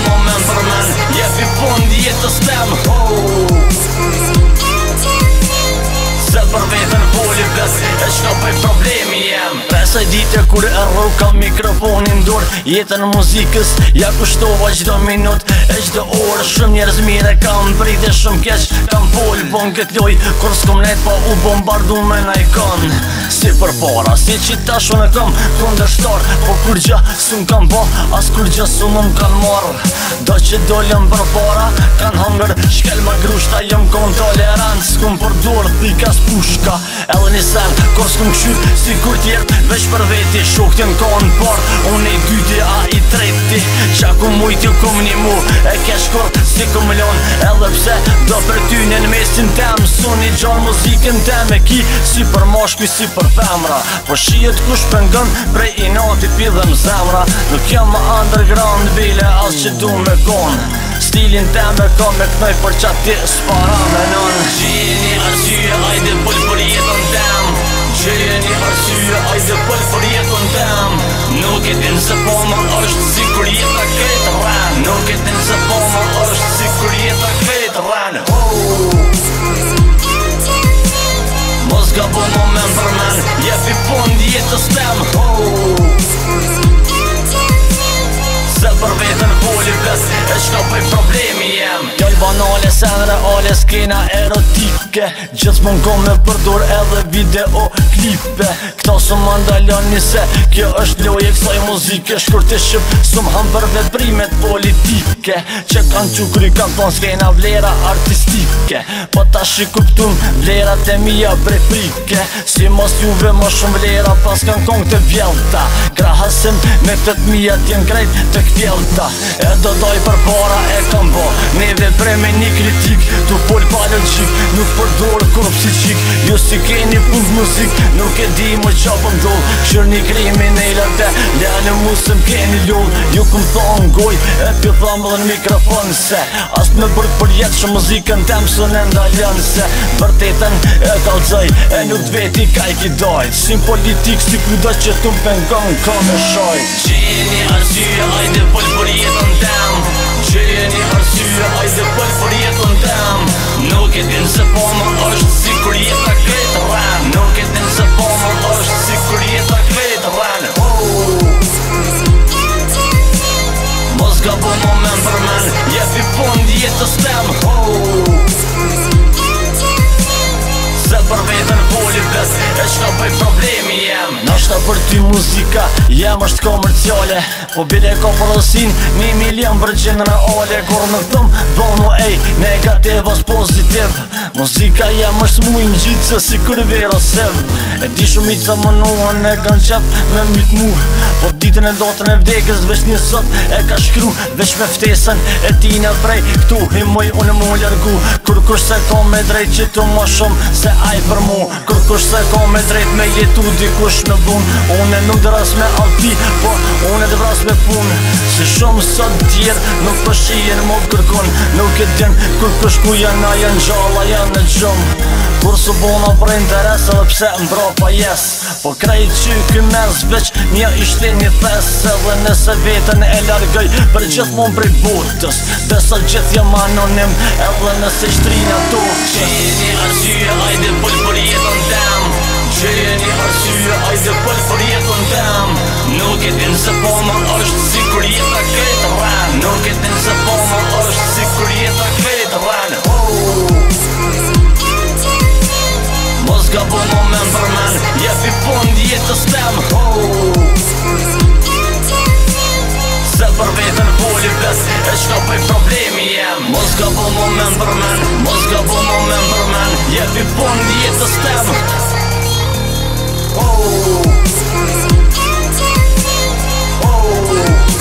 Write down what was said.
moment për men, jepi fund jetës tem. Se për vetën voli ves, e qka pëj problemi jem. Presaj dite kur e rru kam mikrofonin dur, jetën muzikës ja kushtova gjdo minut e gjdo orë. Shumë njerëz mire kam brite shumë keq, kam pol bon kët loj, kur s'kom net pa u bombardu me na ikon. Si për para, si që ta shone kam kundërshtar, po kur gja s'un kam ba, as kur gja s'u më m'kan marr. Do që dollëm për para, kan hangër, shkel ma grushta, jëm kon tolerant, s'kum përdur thika pushka, edhe një sen, kur s'kum këshyt, si kur tjerë, veç për veti, shoktin ka në par, unë i dyti, a i treti, qa ku mujt ju kum një mu, e kesh kur, si kum lon, edhe pse, do për ty në mesin tem, sun i gjan muzikën tem, e ki, si për mashkuj, si për femra, po shijet kush pëngën, prej i nati pidhem zemra, nuk jam ma underground, bile, as që du me kon, stilin tem e ka me knoj, për qa ti s'para me non. Gjeni arsye, ajde pull për jetën tem, gjeni arsye, ajde pull për jetën tem. Nuk e din se po ma është si kur jeta këtë ran, nuk e din se po ma është si kur jeta këtë ran. Mos gabo moment për men, jepi fund jetës tem. Se për vetën voli ves, e qka pëj problemi jem. Joj banale, senre, ale, skena erotike, gjithë mund kom me përdur edhe video klipe. Këta su më ndalon njëse, kjo është loje kësaj muzike, shkur të shqip, su më ham për veprimet politike, që kanë qukri kanë ton skena vlera artistike. Po ta shi kuptum vlerat e mija prej frike, si mos juve më shumë vlera pas kanë kong të vjelta. Krahasim me të mija t'jen krejt të këtjelta, e do doj për para e kam bo, neve pre me një kritik, tu pol pa logik, nuk përdor kur psiqik, ju si keni pun muzik, nuk e di më qa pëndol, këshër një kriminellate, lene mu se m'keni lull, ju këm thonë goj, e pjitham dhe në mikrofon se, as me bërk për jetë që muzikën tem së në ndalën se, vërtetën e kalzaj, e nuk veti ka i kidaj, si politik si kuda që tu m'pengon ka me shaj. Gjeni arsye, ajde pull për jetën tem, gjeni arsye, ajde pull për jetën tem. Nuk e din se po ma është si kur jeta këtë ran, nuk e din se po ma është si kur jeta këtë ran. Mos gabo moment për men, jepi fund jetës tem. Se për vetën voli ves, e qka pëj problemi jem. Nashta për ty muzika, jem është komerciale, po bile ka përësin 1 milion për generale. Kur në thëm, bono ej, negativ as pozitiv, muzika jem është mu i mgjitë se si kur vero sev. E di shumë i të mënuan e kanë qep me myt mu, po ditën e dotën e vdekës veç një sot e ka shkru, veç me ftesën e ti në prej këtu, i moj unë mu lërgu. Kur kush se ka me drejt që tu ma shumë se aj për mu, kur kush se ka me drejt me jetu dikush me bun. Unë nuk dëras me alti, po unë dëvras me pun, si shumë sot tjerë nuk përshijen më kërkon. Nuk e din kur kush ku janë a janë gjalla janë në gjumë, kur su bona për interes edhe pse mbra pa jes, po krejt që ky mes veç një ishte një thes. Edhe nëse vetën e largëj për gjithmon prej botës, besa gjithë jam anonim edhe nëse shtrina to. Gjeni arsye, ajde pull për jetën tem, gjeni arsye, ajde pull për jetën tem. Nuk e din se po ma është si kur jeta këtë ran, nuk e din se po ma është si kur jeta këtë ran. Mos gabo moment për men, jepi fund jetës tem. Se për vetën voli ves, e qka pëj problemi jem. Mos gabo moment për men, mos gabo moment për men, jepi fund jetës tem. Oh, oh, oh.